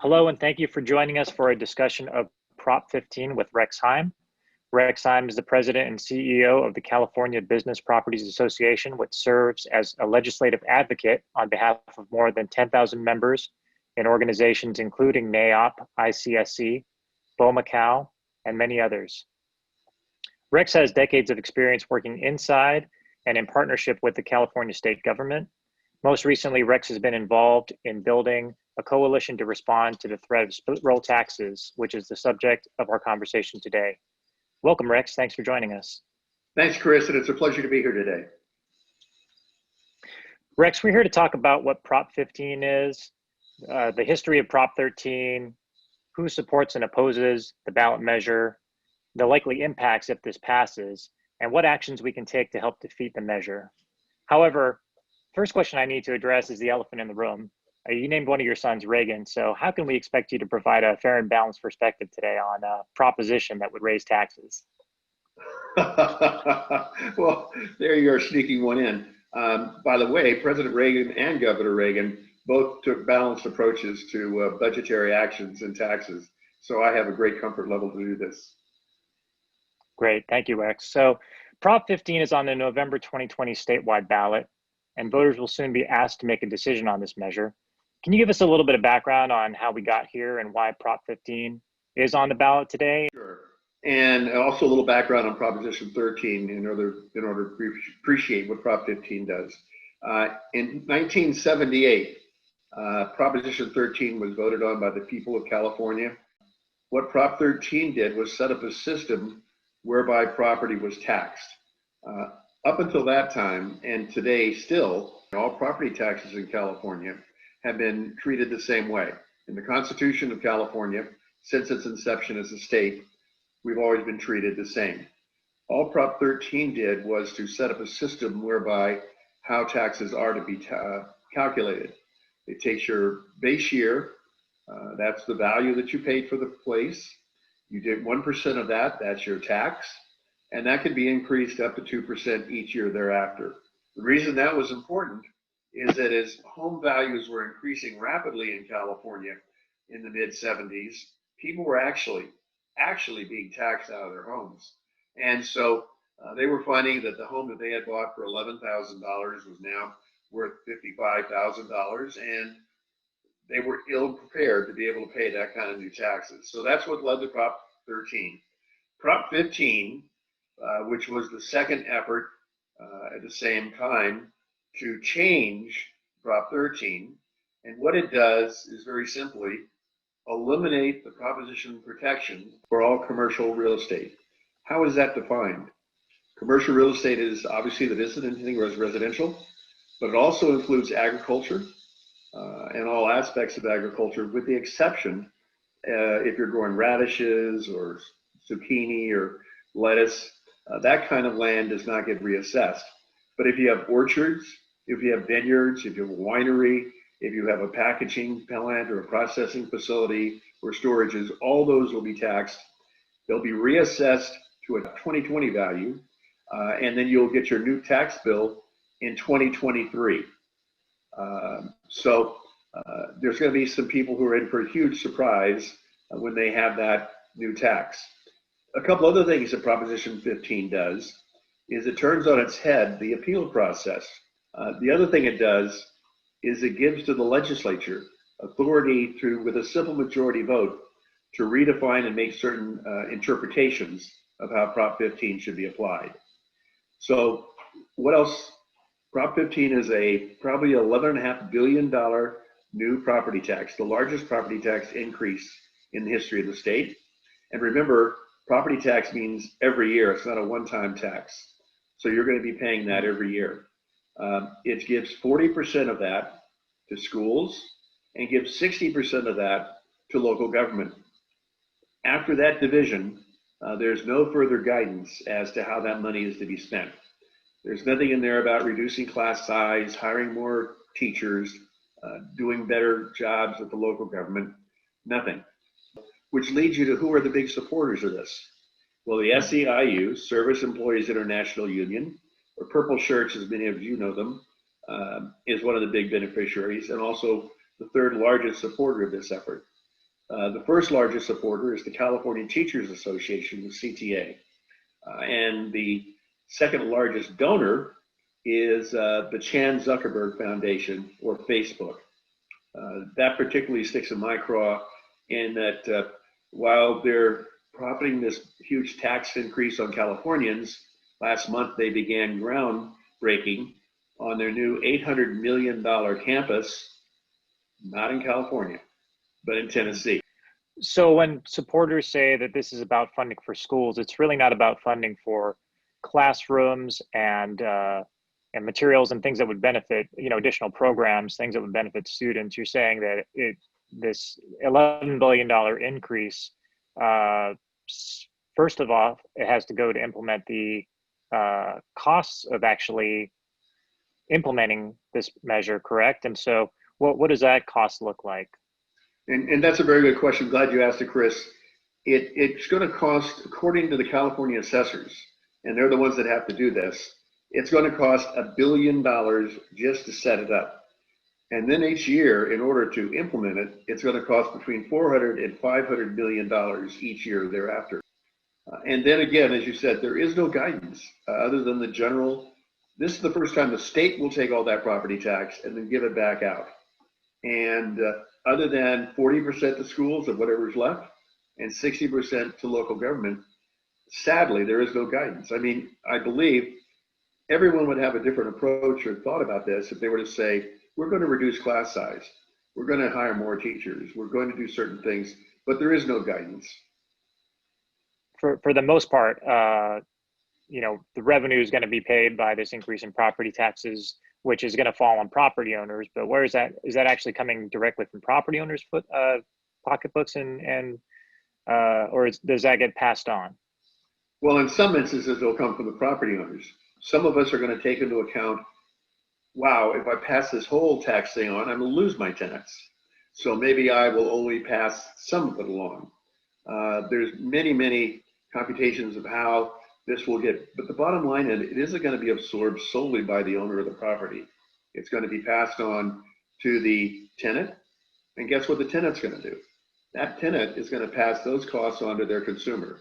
Hello, and thank you for joining us for a discussion of Prop 15 with Rex Hime. Rex Hime is the president and CEO of the California Business Properties Association, which serves as a legislative advocate on behalf of more than 10,000 members in organizations including NAIOP, ICSC, SoCal, and many others. Rex has decades of experience working inside and in partnership with the California state government. Most recently, Rex has been involved in building a coalition to respond to the threat of split roll taxes, which is the subject of our conversation today. Welcome, Rex. Thanks for joining us. Thanks, Chris, and it's a pleasure to be here today. Rex, we're here to talk about what Prop 15 is, the history of Prop 13, who supports and opposes the ballot measure, the likely impacts if this passes, and what actions we can take to help defeat the measure. However, first question I need to address is the elephant in the room. You named one of your sons Reagan, so how can we expect you to provide a fair and balanced perspective today on a proposition that would raise taxes? Well, there you are sneaking one in. By the way, President Reagan and Governor Reagan both took balanced approaches to budgetary actions and taxes, so I have a great comfort level to do this. Great, thank you, Rex. So Prop 15 is on the November 2020 statewide ballot, and voters will soon be asked to make a decision on this measure. Can you give us a little bit of background on how we got here and why Prop 15 is on the ballot today? Sure. And also a little background on Proposition 13 in order to appreciate what Prop 15 does. In 1978, Proposition 13 was voted on by the people of California. What Prop 13 did was set up a system whereby property was taxed. Up until that time, and today still, all property taxes in California have been treated the same way. In the Constitution of California, since its inception as a state, we've always been treated the same. All Prop 13 did was to set up a system whereby how taxes are to be calculated. It takes your base year, that's the value that you paid for the place. You did 1% of that, that's your tax, and that could be increased up to 2% each year thereafter. The reason that was important is that as home values were increasing rapidly in California in the mid-70s, people were actually being taxed out of their homes. And so they were finding that the home that they had bought for $11,000 was now worth $55,000, and they were ill prepared to be able to pay that kind of new taxes. So that's what led to Prop 13. Prop 15, which was the second effort at the same time to change Prop 13, and what it does is very simply eliminate the proposition protection for all commercial real estate. How is that defined? Commercial real estate is obviously that isn't anything residential, but it also includes agriculture and all aspects of agriculture, with the exception if you're growing radishes or zucchini or lettuce, that kind of land does not get reassessed. But if you have orchards, if you have vineyards, if you have a winery, if you have a packaging plant or a processing facility or storages, all those will be taxed. They'll be reassessed to a 2020 value, and then you'll get your new tax bill in 2023. So there's going to be some people who are in for a huge surprise when they have that new tax. A couple other things that Proposition 15 does is it turns on its head the appeal process. The other thing it does is it gives to the legislature authority to, with a simple majority vote, to redefine and make certain interpretations of how Prop 15 should be applied. So what else? Prop 15 is a probably $11.5 billion new property tax, the largest property tax increase in the history of the state. And remember, property tax means every year, it's not a one-time tax. So you're going to be paying that every year. It gives 40% of that to schools and gives 60% of that to local government. After that division, there's no further guidance as to how that money is to be spent. There's nothing in there about reducing class size, hiring more teachers, doing better jobs at the local government, nothing. Which leads you to who are the big supporters of this? Well, the SEIU, Service Employees International Union, or Purple Shirts, as many of you know them, is one of the big beneficiaries and also the third largest supporter of this effort. The first largest supporter is the California Teachers Association, the CTA. And the second largest donor is the Chan Zuckerberg Foundation, or Facebook. That particularly sticks in my craw in that while they're profiting this huge tax increase on Californians, last month they began groundbreaking on their new $800 million campus, not in California, but in Tennessee. So when supporters say that this is about funding for schools, it's really not about funding for classrooms and materials and things that would benefit, additional programs, things that would benefit students. You're saying that this $11 billion increase, first of all, it has to go to implement the costs of actually implementing this measure, correct? And so what does that cost look like? And that's a very good question. Glad you asked it, Chris. It's going to cost, according to the California assessors, and they're the ones that have to do this, it's going to cost $1 billion just to set it up. And then each year, in order to implement it, it's going to cost between $400 and $500 million each year thereafter. And then again, as you said, there is no guidance other than the general. This is the first time the state will take all that property tax and then give it back out. And other than 40% to schools of whatever's left and 60% to local government, sadly, there is no guidance. I mean, I believe everyone would have a different approach or thought about this if they were to say, we're going to reduce class size, we're going to hire more teachers, we're going to do certain things, but there is no guidance. For the most part, the revenue is going to be paid by this increase in property taxes, which is going to fall on property owners. But where is that? Is that actually coming directly from property owners' pocketbooks, or does that get passed on? Well, in some instances, it'll come from the property owners. Some of us are going to take into account, wow, if I pass this whole tax thing on, I'm going to lose my tenants. So maybe I will only pass some of it along. There's many computations of how this will get, but the bottom line is it isn't going to be absorbed solely by the owner of the property. It's going to be passed on to the tenant, and guess what the tenant's going to do? That tenant is going to pass those costs on to their consumer.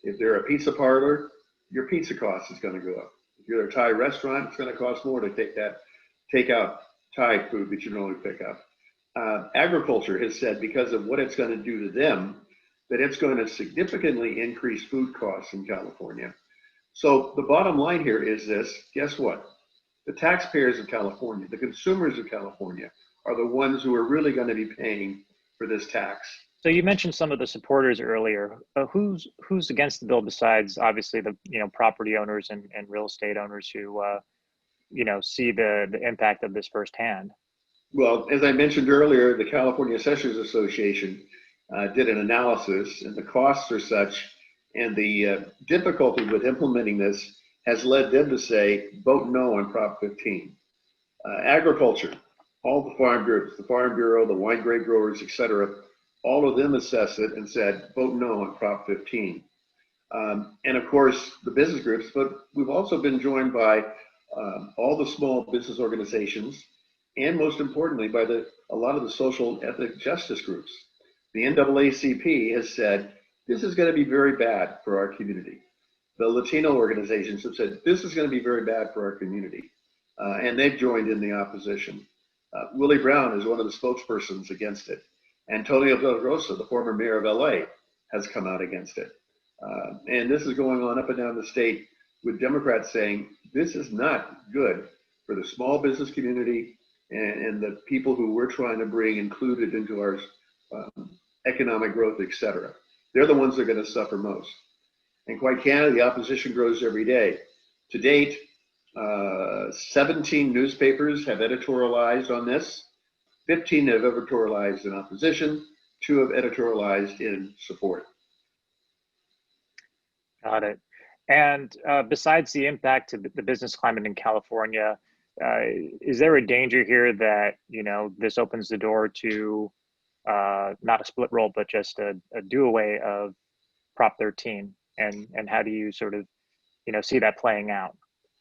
If they're a pizza parlor, your pizza cost is going to go up. If you're a Thai restaurant, it's going to cost more to take out Thai food that you normally pick up. Agriculture has said because of what it's going to do to them, that it's going to significantly increase food costs in California. So the bottom line here is this, guess what? The taxpayers of California, the consumers of California, are the ones who are really going to be paying for this tax. So you mentioned some of the supporters earlier. Who's against the bill besides obviously the property owners and real estate owners who see the impact of this firsthand? Well, as I mentioned earlier, the California Assessors Association did an analysis, and the costs are such, and the difficulty with implementing this has led them to say, vote no on Prop 15. Agriculture, all the farm groups, the Farm Bureau, the wine grape growers, etc., all of them assessed it and said, vote no on Prop 15. And of course, the business groups, but we've also been joined by all the small business organizations, and most importantly, by a lot of the social ethnic justice groups. The NAACP has said, this is going to be very bad for our community. The Latino organizations have said, this is going to be very bad for our community. And they've joined in the opposition. Willie Brown is one of the spokespersons against it. Antonio De La Rosa, the former mayor of LA, has come out against it. And this is going on up and down the state with Democrats saying, this is not good for the small business community and the people who we're trying to bring included into our economic growth, etc. They're the ones that are going to suffer most. And quite candidly, the opposition grows every day. To date, 17 newspapers have editorialized on this. 15 have editorialized in opposition. 2 have editorialized in support. Got it. And besides the impact to the business climate in California, is there a danger here that this opens the door to not a split roll, but just a do-away of Prop 13? And how do you sort of see that playing out?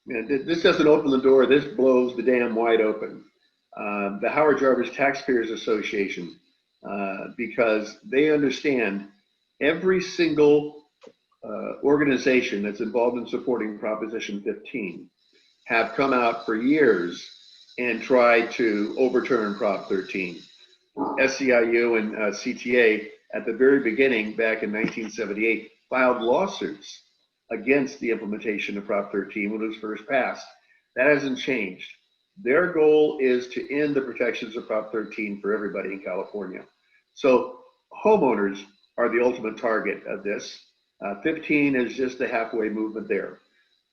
Yeah, this doesn't open the door. This blows the dam wide open. The Howard Jarvis Taxpayers Association because they understand every single organization that's involved in supporting Proposition 15 have come out for years and tried to overturn Prop 13. SEIU and CTA at the very beginning, back in 1978, filed lawsuits against the implementation of Prop 13 when it was first passed. That hasn't changed. Their goal is to end the protections of Prop 13 for everybody in California. So homeowners are the ultimate target of this. 15 is just the halfway movement there.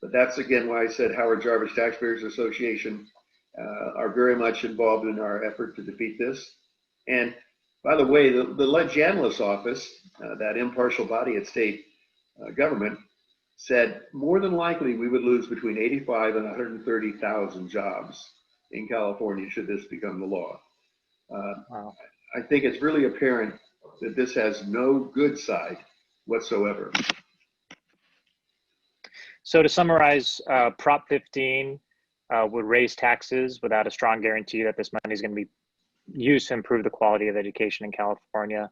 But that's again why I said Howard Jarvis Taxpayers Association are very much involved in our effort to defeat this. And by the way, the Ledge Analyst's office, that impartial body at state government, said more than likely we would lose between 85 and 130,000 jobs in California should this become the law. Wow. I think it's really apparent that this has no good side whatsoever. So to summarize, Prop 15 would raise taxes without a strong guarantee that this money is going to be used to improve the quality of education in California.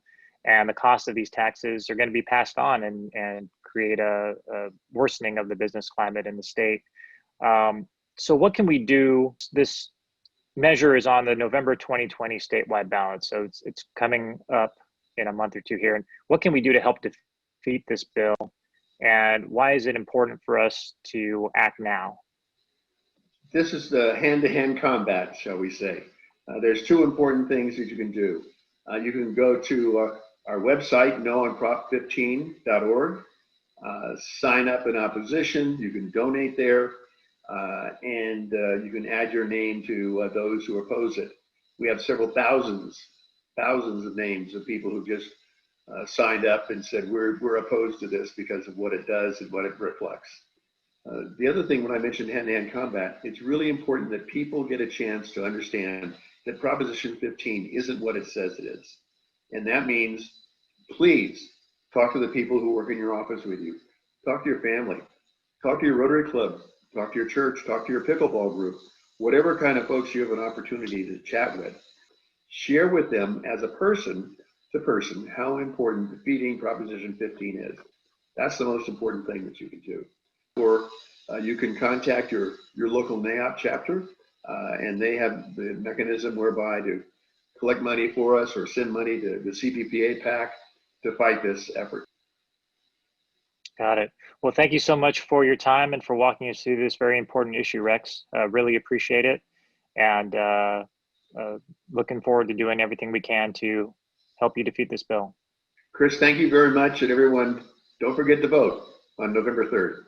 And the cost of these taxes are going to be passed on and create a worsening of the business climate in the state. So what can we do? This measure is on the November 2020 statewide ballot. So it's coming up in a month or two here. And what can we do to help defeat this bill? And why is it important for us to act now? This is the hand-to-hand combat, shall we say. There's two important things that you can do. You can go to our website, noonprop15.org, sign up in opposition. You can donate there, and you can add your name to those who oppose it. We have several thousands of names of people who just signed up and said we're opposed to this because of what it does and what it reflects. The other thing, when I mentioned hand-to-hand combat, it's really important that people get a chance to understand that Proposition 15 isn't what it says it is. And that means, please talk to the people who work in your office with you. Talk to your family. Talk to your Rotary Club. Talk to your church. Talk to your pickleball group. Whatever kind of folks you have an opportunity to chat with. Share with them as a person to person how important defeating Proposition 15 is. That's the most important thing that you can do. Or you can contact your local NAIOP chapter, and they have the mechanism whereby to collect money for us or send money to the CPPA PAC to fight this effort. Got it. Well, thank you so much for your time and for walking us through this very important issue, Rex. Really appreciate it. And looking forward to doing everything we can to help you defeat this bill. Chris, thank you very much. And everyone, don't forget to vote on November 3rd.